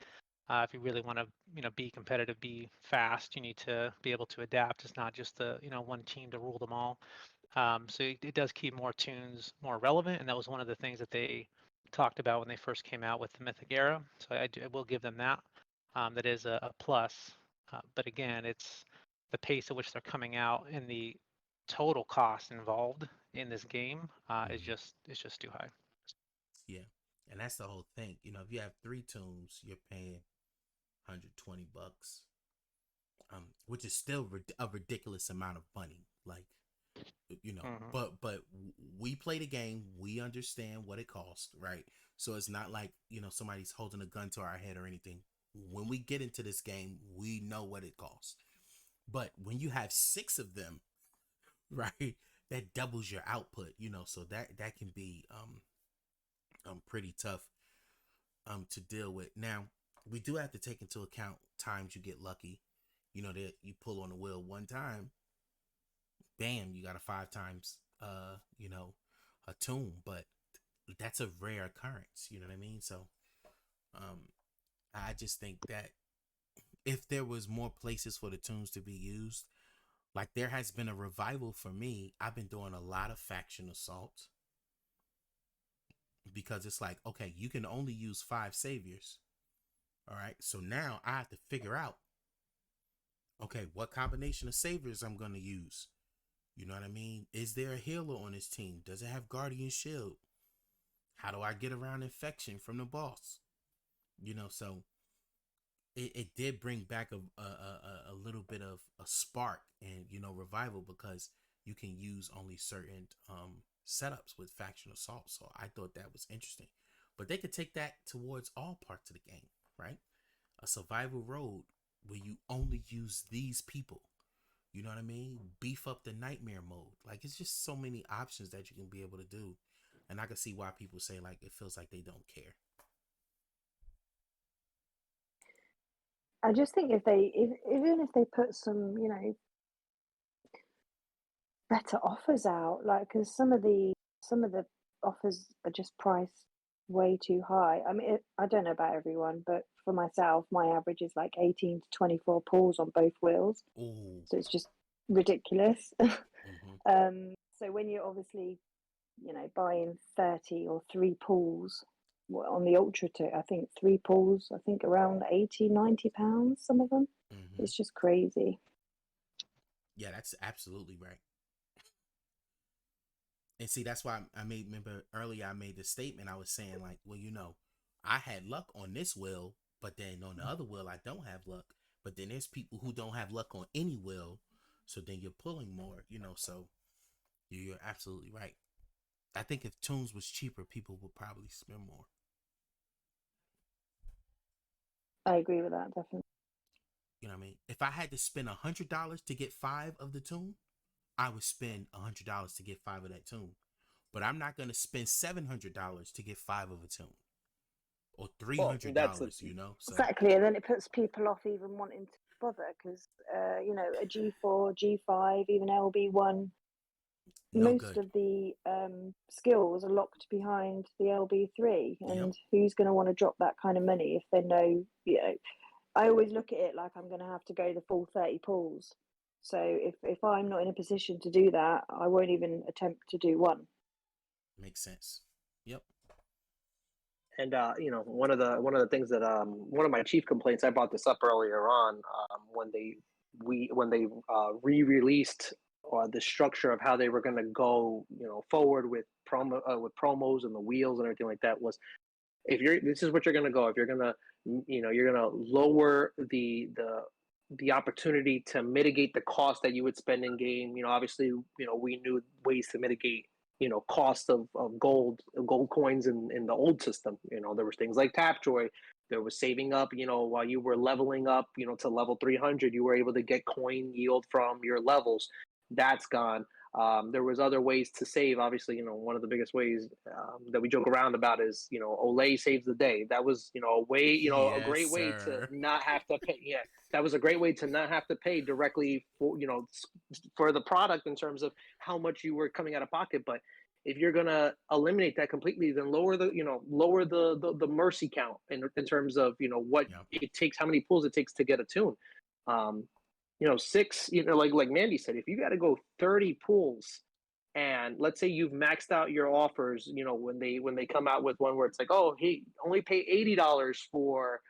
If you really want to, be competitive, be fast, you need to be able to adapt. It's not just the, one team to rule them all. So it does keep more tunes more relevant, and that was one of the things that they talked about when they first came out with the Mythic Era. So I will give them that. That is a plus. But again, it's the pace at which they're coming out and the total cost involved in this game is Mhm. just too high. Yeah, and that's the whole thing. If you have 3 tunes, you're paying $120, which is still a ridiculous amount of money. Like, Mm-hmm. but we play the game, we understand what it costs, right? So it's not like somebody's holding a gun to our head or anything. When we get into this game, we know what it costs. But when you have 6 of them, right, that doubles your output. So that can be pretty tough to deal with. Now, we do have to take into account times you get lucky. That you pull on the wheel one time, bam, you got a 5 times a tune. But that's a rare occurrence, you know what I mean? So I just think that if there was more places for the tunes to be used, like there has been a revival for me. I've been doing a lot of faction assault because it's like, okay, you can only use 5 saviors. All right, so now I have to figure out, okay, what combination of saviors I'm going to use. You know what I mean? Is there a healer on this team? Does it have guardian shield? How do I get around infection from the boss? So it did bring back a little bit of a spark and revival, because you can use only certain setups with faction assault. So I thought that was interesting, but they could take that towards all parts of the game, right? A survival road where you only use these people. You know what I mean? Beef up the nightmare mode. Like, it's just so many options that you can be able to do, and I can see why people say like it feels like they don't care. I just think even if they put some, better offers out, like, because some of the offers are just priced way too high. I mean, I don't know about everyone, but for myself, my average is like 18 to 24 pulls on both wheels, Oh. so it's just ridiculous. Mm-hmm. So when you're obviously, buying 30 or 3 pulls, on the ultra tip, I think 3 pulls, I think around 80, 90 pounds, some of them. Mm-hmm. It's just crazy. Yeah, that's absolutely right. And see, that's why remember earlier I made the statement. I was saying like, well, I had luck on this wheel, but then on the other wheel I don't have luck. But then there's people who don't have luck on any wheel, so then you're pulling more. So you're absolutely right. I think if tunes was cheaper, people would probably spend more. I agree with that, definitely. You know what I mean? If I had to spend $100 to get 5 of the tune, I would spend $100 to get 5 of that tune. But I'm not going to spend $700 to get 5 of a tune, or Well, that's a, $300. So Exactly, and then it puts people off even wanting to bother because, a G4, G5, even LB1, no most good. of the skills are locked behind the LB3, Yep. and who's going to want to drop that kind of money if they know, I always look at it like I'm going to have to go the full 30 pulls. So if I'm not in a position to do that, I won't even attempt to do one. Makes sense. Yep. and one of the things that one of my chief complaints, I brought this up earlier on, when they re-released the structure of how they were going to go forward with promos and the wheels and everything like that, was, if you're this is what you're going to go, if you're going to you're going to lower the opportunity to mitigate the cost that you would spend in game. Obviously, we knew ways to mitigate cost of gold coins in the old system. There was things like Tapjoy. There was saving up, while you were leveling up, to level 300, you were able to get coin yield from your levels. That's gone. There was other ways to save. Obviously, one of the biggest ways that we joke around about is, Olay saves the day. That was, a way, a Yes, great way to sir. not have to pay. Yeah, that was a great way to not have to pay directly for, for the product in terms of how much you were coming out of pocket. But if you're gonna eliminate that completely, then lower the mercy count in terms of what Yep. it takes, how many pulls it takes to get a tune. Um, six, like Mandy said, if you got to go 30 pulls, and let's say you've maxed out your offers, when they come out with one where it's like, oh, hey, only pay $80 for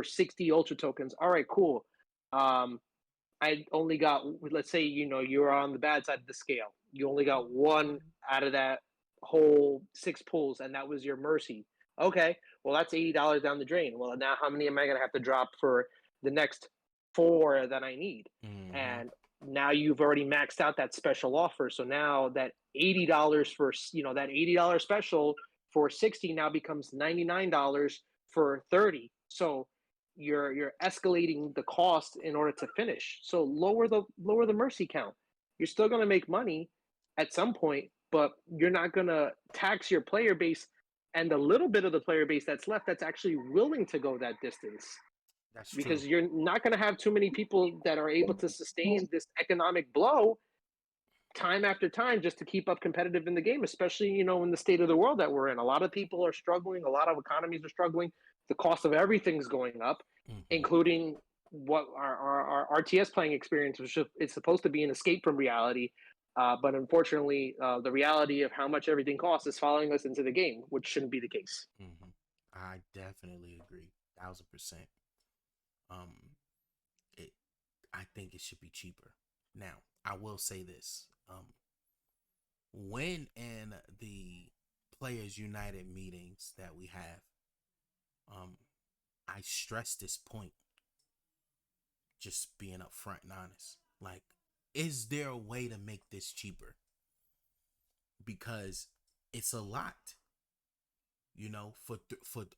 60 ultra tokens. All right, cool. I only got, let's say, you're on the bad side of the scale. You only got one out of that whole six pulls, and that was your mercy. Okay, well, that's $80 down the drain. Well, now how many am I going to have to drop for the next four that I need? Mm-hmm. And now you've already maxed out that special offer. So now that $80 for, that $80 special for 60 now becomes $99 for 30. So you're escalating the cost in order to finish. So lower the mercy count. You're still going to make money at some point, but you're not going to tax your player base and the little bit of the player base that's left that's actually willing to go that distance. That's true. Because you're not going to have too many people that are able to sustain this economic blow time after time just to keep up competitive in the game, especially, in the state of the world that we're in. A lot of people are struggling. A lot of economies are struggling. The cost of everything's going up, Mm-hmm. including what our RTS playing experience was. It's supposed to be an escape from reality. But unfortunately, the reality of how much everything costs is following us into the game, which shouldn't be the case. Mm-hmm. I definitely agree, 1000%. It, I think it should be cheaper. Now, I will say this: when in the Players United meetings that we have, I stress this point. Just being upfront and honest, like, is there a way to make this cheaper? Because it's a lot, for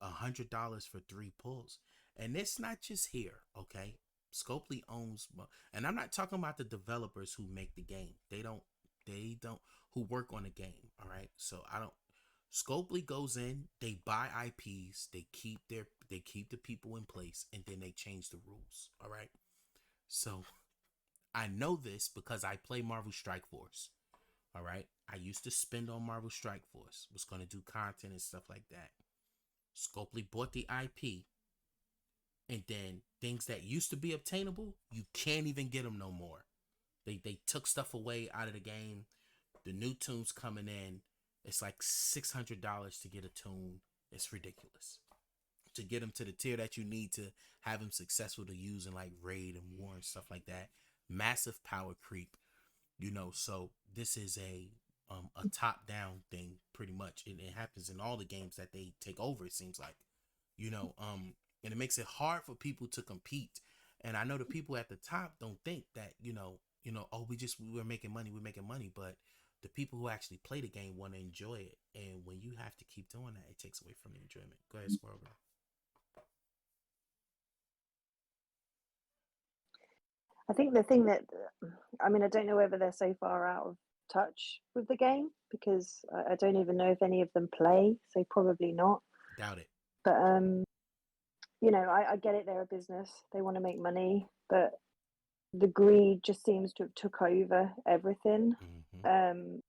$100 for 3 pulls, and it's not just here. Okay, Scopely owns, and I'm not talking about the developers who make the game. They don't who work on the game. All right, so I don't. Scopely goes in, they buy IPs, they keep the people in place, and then they change the rules. All right, so I know this because I play Marvel Strike Force. All right, I used to spend on Marvel Strike Force. Was going to do content and stuff like that. Scopely bought the IP, and then things that used to be obtainable, you can't even get them no more. They took stuff away out of the game. The new tunes coming in, it's like $600 to get a tune. It's ridiculous. To get them to the tier that you need to have them successful to use in like raid and war and stuff like that. Massive power creep, so this is a top down thing pretty much. It happens in all the games that they take over, it seems like, and it makes it hard for people to compete. And I know the people at the top don't think that, oh, we're making money, but the people who actually play the game want to enjoy it. And when you have to keep doing that, it takes away from the enjoyment. Go ahead, Squirrel Girl. I think the thing that, I don't know whether they're so far out of touch with the game, because I don't even know if any of them play, so probably not. Doubt it. But I get it, they're a business, they want to make money, but the greed just seems to have took over everything. Mm-hmm. And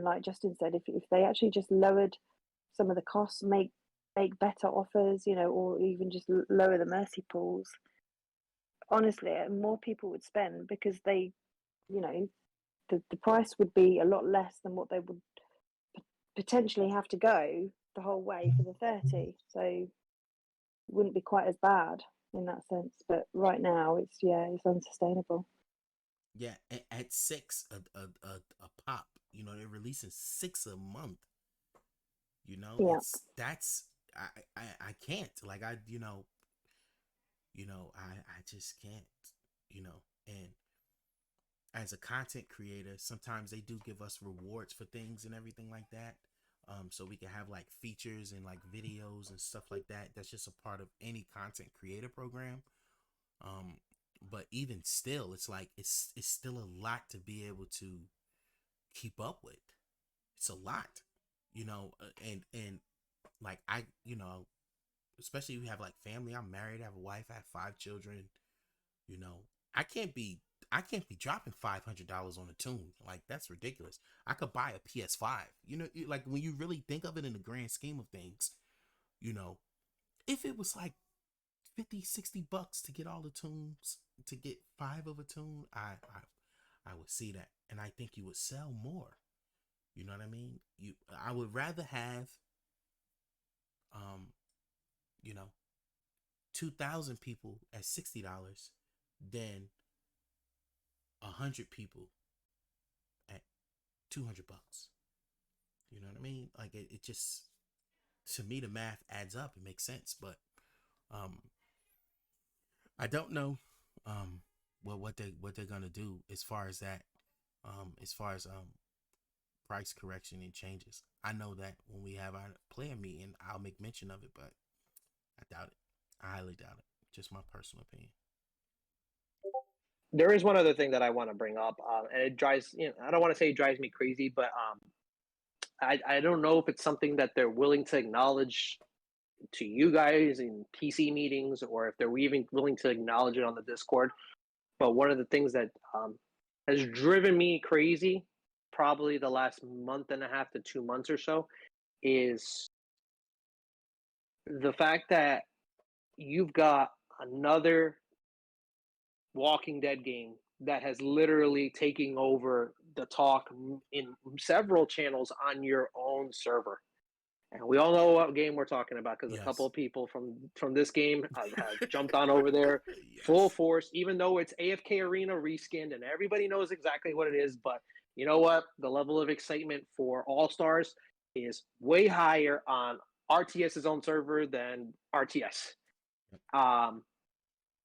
like Justin said, if they actually just lowered some of the costs, make better offers, or even just lower the mercy pools, honestly, more people would spend, because they, the price would be a lot less than what they would potentially have to go the whole way for the 30. So it wouldn't be quite as bad in that sense. But right now, it's unsustainable. Yeah, at 6 a pop, they're releasing 6 a month. Yeah. That's I can't, like, I just can't, and as a content creator, sometimes they do give us rewards for things and everything like that. So we can have like features and like videos and stuff like that. That's just a part of any content creator program. But even still, it's like it's still a lot to be able to keep up with. It's a lot, and like especially if you have like family. I'm married, I have a wife, I have 5 children. You know, I can't be dropping $500 on a tune. Like, that's ridiculous. I could buy a PS5. Like, when you really think of it in the grand scheme of things, if it was like 50, $60 to get all the tunes, to get 5 of a tune, I would see that, and I think you would sell more. You know what I mean? I would rather have, 2,000 people at $60 than 100 people at $200. You know what I mean? Like, it just, to me, the math adds up. It makes sense, but I don't know what they're gonna do as far as that, as far as price correction and changes. I know that when we have our player meeting, I'll make mention of it, but I doubt it. I highly doubt it. Just my personal opinion. There is one other thing that I want to bring up, and it drives, I don't want to say it drives me crazy, but I don't know if it's something that they're willing to acknowledge to you guys in PC meetings, or if they're even willing to acknowledge it on the Discord. But one of the things that has driven me crazy, probably the last month and a half to 2 months or so, is the fact that you've got another Walking Dead game that has literally taken over the talk in several channels on your own server. And we all know what game we're talking about, because Yes. a couple of people from this game have jumped on over there Yes. full force, even though it's AFK Arena reskinned and everybody knows exactly what it is. But you know what? The level of excitement for All-Stars is way higher on RTS's own server than RTS.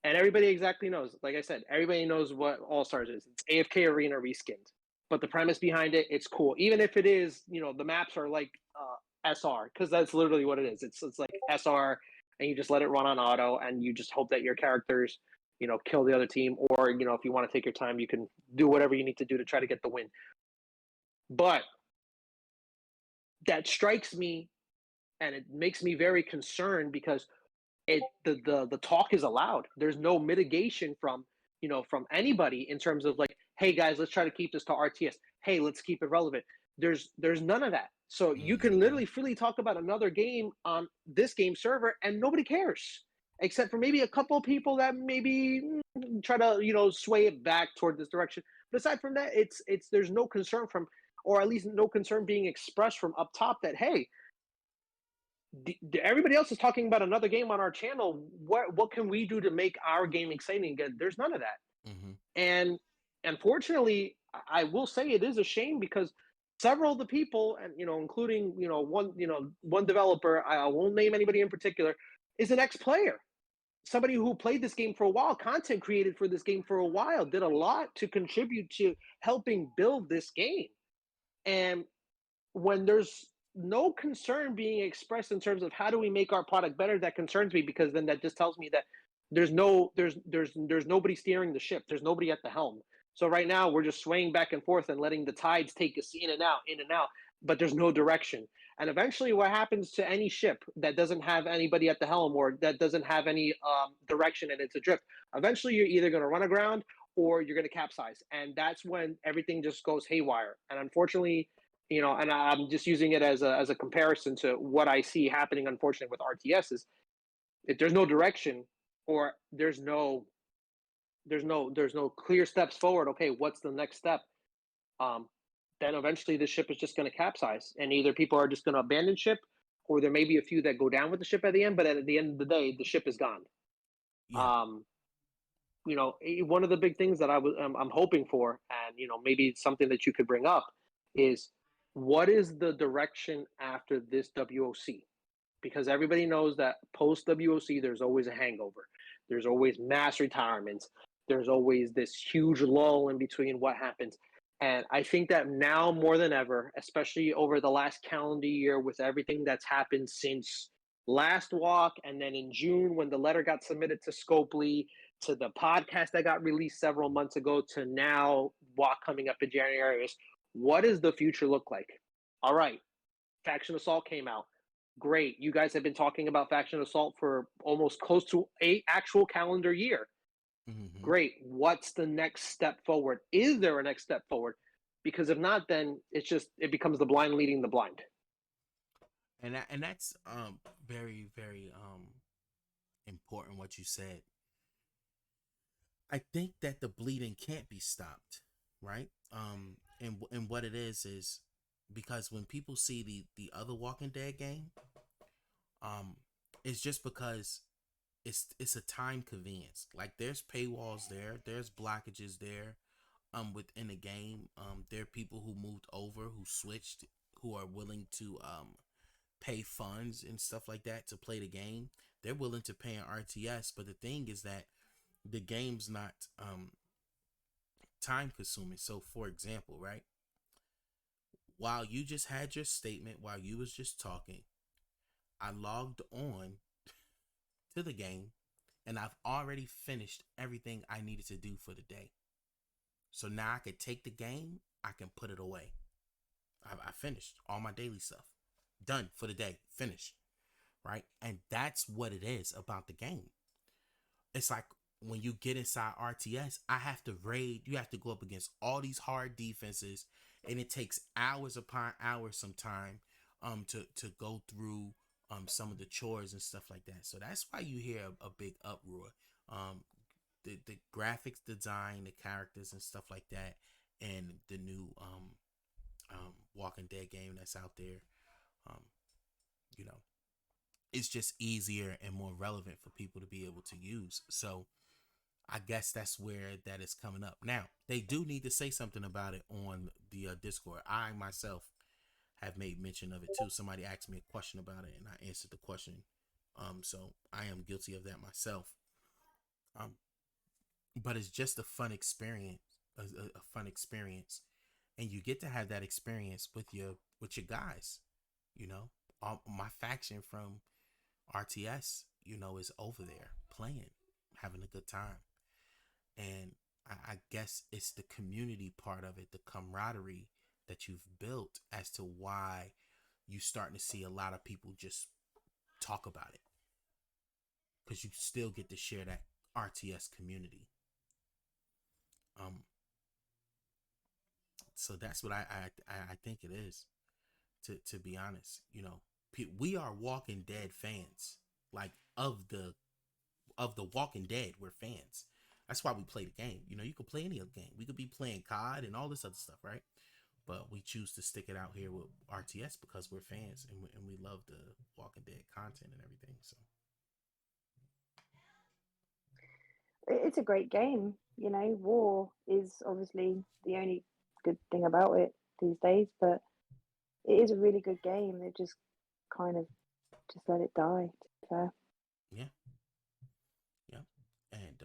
And everybody exactly knows, like I said, everybody knows what All-Stars is. It's AFK Arena reskinned. But the premise behind it, it's cool. Even if it is, the maps are like SR, because that's literally what it is. It's like SR, and you just let it run on auto, and you just hope that your characters, kill the other team, or, if you want to take your time, you can do whatever you need to do to try to get the win. But that strikes me, and it makes me very concerned, because the talk is allowed. There's no mitigation from anybody in terms of like, hey guys, let's try to keep this to RTS. Hey, let's keep it relevant. There's none of that. So you can literally freely talk about another game on this game server, and nobody cares, except for maybe a couple of people that maybe try to sway it back toward this direction. But aside from that, it's there's no concern from, or at least no concern being expressed from up top that, hey, everybody else is talking about another game on our channel. What can we do to make our game exciting again? There's none of that. Mm-hmm. And unfortunately, I will say it is a shame, because several of the people, and including one developer, I won't name anybody in particular, is an ex-player, somebody who played this game for a while, content created for this game for a while, did a lot to contribute to helping build this game. And when there's no concern being expressed in terms of how do we make our product better, that concerns me, because then that just tells me that there's nobody steering the ship. There's nobody at the helm. So right now we're just swaying back and forth and letting the tides take us in and out, but there's no direction. And eventually what happens to any ship that doesn't have anybody at the helm, or that doesn't have any direction and it's adrift, eventually you're either going to run aground or you're going to capsize. And that's when everything just goes haywire. And unfortunately, and I'm just using it as a comparison to what I see happening, unfortunately, with RTS, is if there's no direction, or there's no clear steps forward. Okay, what's the next step? Then eventually the ship is just going to capsize, and either people are just going to abandon ship, or there may be a few that go down with the ship at the end. But at the end of the day, the ship is gone. Yeah. One of the big things that I'm hoping for, and maybe it's something that you could bring up, is what is the direction after this WOC? Because everybody knows that post WOC, there's always a hangover. There's always mass retirements. There's always this huge lull in between what happens. And I think that now more than ever, especially over the last calendar year, with everything that's happened since last walk, and then in June when the letter got submitted to Scopely, to the podcast that got released several months ago, to now walk coming up in January, is What does the future look like? All right, Faction Assault came out. Great. You guys have been talking about Faction Assault for almost close to a actual calendar year. Mm-hmm. Great. What's the next step forward? Is there a next step forward? Because if not, then it becomes the blind leading the blind. And that's very very important what you said. I think that the bleeding can't be stopped, right? And what it is because when people see the other Walking Dead game, um, it's just because it's a time convenience. Like there's paywalls there, there's blockages there, within the game. There are people who moved over, who switched, who are willing to pay funds and stuff like that to play the game. They're willing to pay an RTS, but the thing is that the game's not time consuming. So for example, right, while you just had your statement, while you was just talking, I logged on to the game and I've already finished everything I needed to do for the day. So now I could take the game, I can put it away. I finished all my daily stuff, done for the day, finished, right? And that's what it is about the game. It's like when you get inside RTS, I have to raid. You have to go up against all these hard defenses, and it takes hours upon hours sometime to go through some of the chores and stuff like that. So that's why you hear a big uproar. The graphics design, the characters and stuff like that, and the new Walking Dead game that's out there. Um, you know, it's just easier and more relevant for people to be able to use. So I guess that's where that is coming up. Now, they do need to say something about it on the Discord. I myself have made mention of it too. Somebody asked me a question about it and I answered the question. So I am guilty of that myself. But it's just a fun experience, a fun experience. And you get to have that experience with your guys, you know. My faction from RTS, is over there playing, having a good time. And I guess it's the community part of it, the camaraderie that you've built as to why you starting to see a lot of people just talk about it, because you still get to share that RTS community. So that's what I think it is. To be honest, we are Walking Dead fans, like of the Walking Dead. We're fans. That's why we play the game. You could play any other game. We could be playing COD and all this other stuff, right? But we choose to stick it out here with RTS because we're fans and we love the Walking Dead content and everything. So it's a great game. War is obviously the only good thing about it these days, but it is a really good game. They just kind of just let it die, to be fair. yeah, yeah. And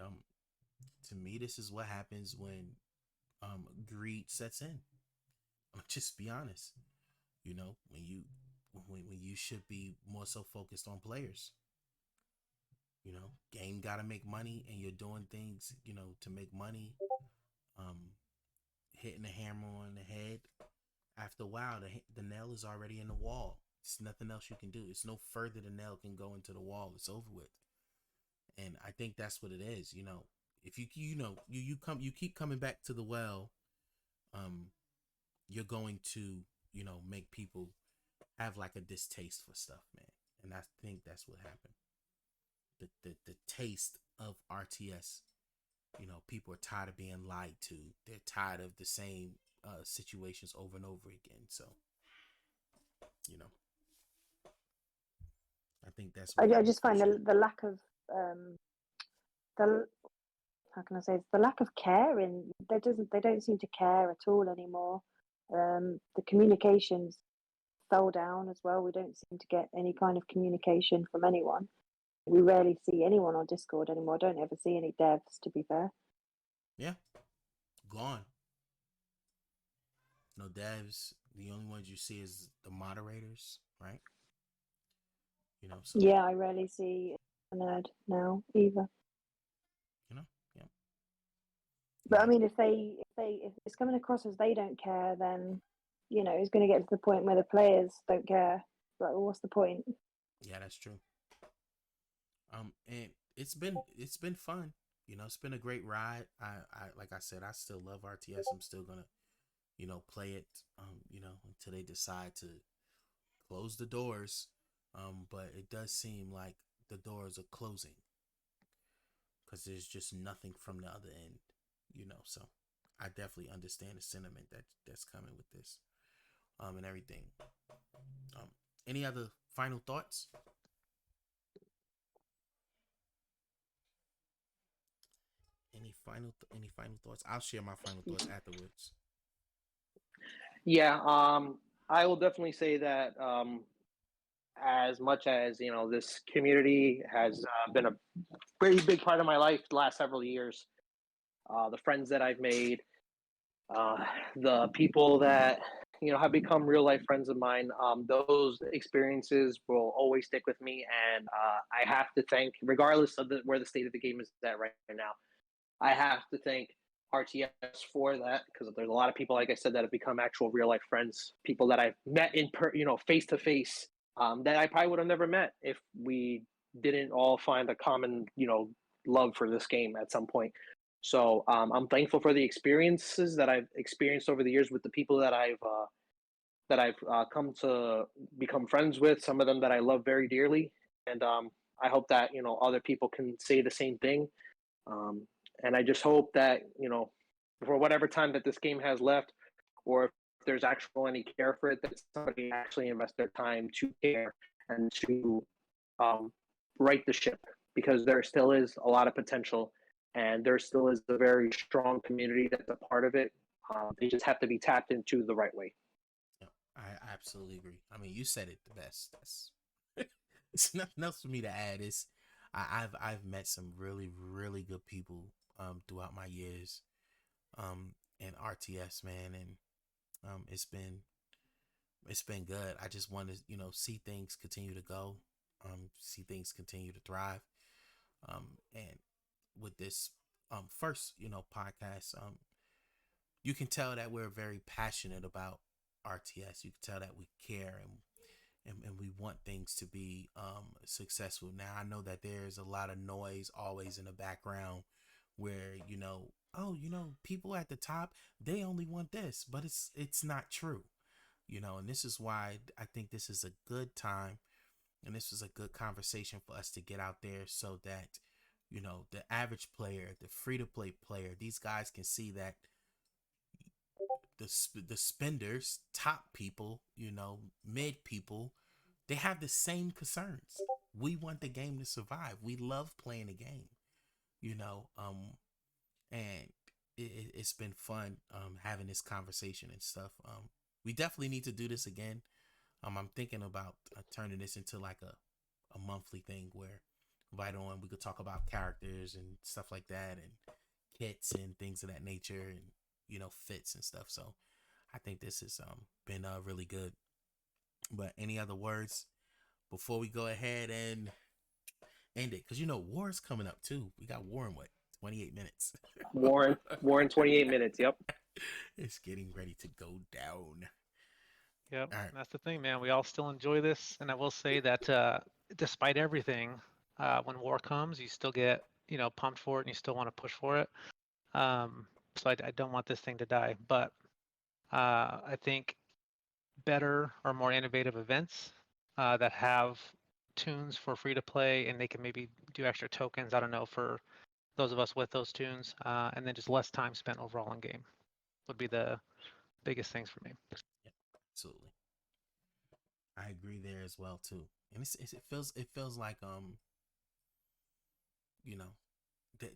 to me, this is what happens when greed sets in. Just be honest. When you should be more so focused on players. Game gotta make money, and you're doing things, to make money. Hitting the hammer on the head. After a while, the nail is already in the wall. It's nothing else you can do. It's no further the nail can go into the wall. It's over with. And I think that's what it is. If you keep coming back to the well, you're going to make people have like a distaste for stuff, man. And I think that's what happened. The taste of RTS. People are tired of being lied to. They're tired of the same situations over and over again. So, I think that's what I just find the lack of the how can I say, the lack of care in they don't seem to care at all anymore. The communications fell down as well. We don't seem to get any kind of communication from anyone. We rarely see anyone on Discord anymore. I don't ever see any devs, to be fair. Yeah, gone. No devs. The only ones you see is the moderators, right? So yeah, I rarely see a nerd now either. yeah. But I mean, if it's coming across as they don't care, then it's going to get to the point where the players don't care. Like, well, what's the point? Yeah, that's true. And it's been fun. It's been a great ride. I like I said, I still love RTS. I'm still gonna, play it. Until they decide to close the doors. But it does seem like the doors are closing because there's just nothing from the other end. So I definitely understand the sentiment that's coming with this. And everything. Um, any other final thoughts? Any final thoughts? I'll share my final thoughts afterwards. Yeah, I will definitely say that as much as this community has been a pretty big part of my life the last several years. The friends that I've made, uh, the people that have become real life friends of mine. Those experiences will always stick with me, and I have to thank, regardless of where the state of the game is at right now, I have to thank RTS for that, because there's a lot of people, like I said, that have become actual real life friends, people that I've met face to face, that I probably would have never met if we didn't all find a common love for this game at some point. So I'm thankful for the experiences that I've experienced over the years with the people that I've come to become friends with. Some of them that I love very dearly, and I hope that other people can say the same thing. Um, and I just hope that for whatever time that this game has left, or if there's actual any care for it, that somebody actually invest their time to care and to um, right the ship, because there still is a lot of potential, and there still is a very strong community that's a part of it. They just have to be tapped into the right way. Yeah, I absolutely agree. I mean, you said it the best. It's nothing else for me to add. I've met some really really good people throughout my years in RTS, man, and it's been good. I just want to see things continue to go, see things continue to thrive, and with this first podcast, you can tell that we're very passionate about RTS. You can tell that we care, and we want things to be successful. Now I know that there's a lot of noise always in the background where people at the top, they only want this, but it's not true. And this is why I think this is a good time, and this is a good conversation for us to get out there, so that the average player, the free to play player, these guys can see that the spenders, top people, mid people, they have the same concerns. We want the game to survive. We love playing the game, you know, um, and it's been fun having this conversation and stuff. We definitely need to do this again. I'm thinking about turning this into like a monthly thing where right on we could talk about characters and stuff like that, and kits and things of that nature, and fits and stuff. So I think this has been really good. But any other words before we go ahead and end it? Because war is coming up too. We got war in what, 28 minutes. War in 28 minutes. Yep. It's getting ready to go down. Yep, All right. that's the thing, man. We all still enjoy this, and I will say that despite everything, when war comes, you still get pumped for it, and you still want to push for it. So I don't want this thing to die, but I think better or more innovative events that have tunes for free to play, and they can maybe do extra tokens. I don't know, for those of us with those tunes, and then just less time spent overall in game would be the biggest things for me. Yep, absolutely. I agree there as well too. And it feels like you know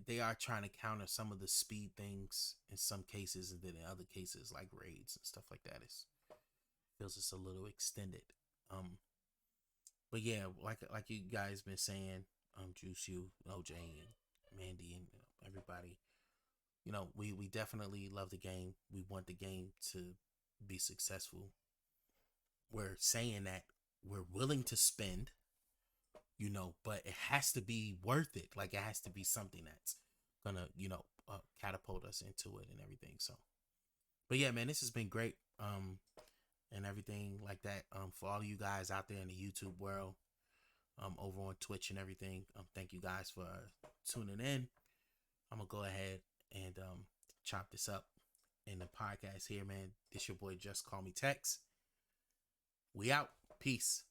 they are trying to counter some of the speed things in some cases, and then in other cases like raids and stuff like that, it feels it's a little extended. Um, but yeah, like you guys been saying, Juice, you, OJ, and Mandy, and everybody, we definitely love the game. We want the game to be successful. We're saying that we're willing to spend, but it has to be worth it. Like, it has to be something that's gonna, catapult us into it and everything. So, but yeah, man, this has been great. And everything like that. For all of you guys out there in the YouTube world, over on Twitch and everything. Thank you guys for tuning in. I'm gonna go ahead and chop this up in the podcast here, man. This your boy JustCMTexx. We out. Peace.